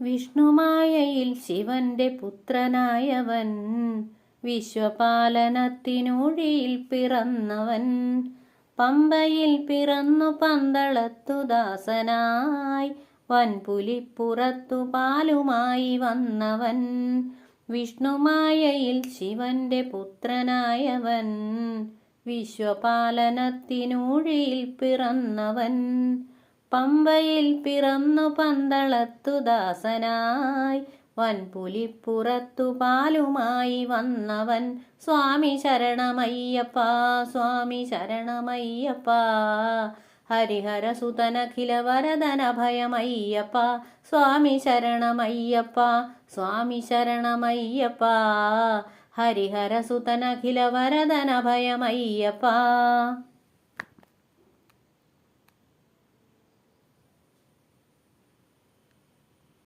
വിഷ്ണുമായയിൽ ശിവന്റെ പുത്രനായവൻ, വിശ്വപാലനത്തിനൂഴിയിൽ പിറന്നവൻ. പമ്പയിൽ പിറന്നു പന്തളത്തു ദാസനായി, വൻപുലിപ്പുറത്തു പാലുമായി വന്നവൻ. വിഷ്ണുമായയിൽ ശിവന്റെ പുത്രനായവൻ, വിശ്വപാലനത്തിനൂഴിയിൽ പിറന്നവൻ. പമ്പയിൽ പിറന്നു പന്തളത്തു ദാസനായി, വൻപുലിപ്പുറത്തു പാലുമായി വന്നവൻ. സ്വാമി ശരണമയ്യപ്പ, സ്വാമി ശരണമയ്യപ്പ, ഹരിഹരസുതനഖില വരദനഭയമയ്യപ്പ. സ്വാമി ശരണമയ്യപ്പ, സ്വാമി ശരണമയ്യപ്പ, ഹരിഹരസുതനഖില വരദനഭയമയ്യപ്പ.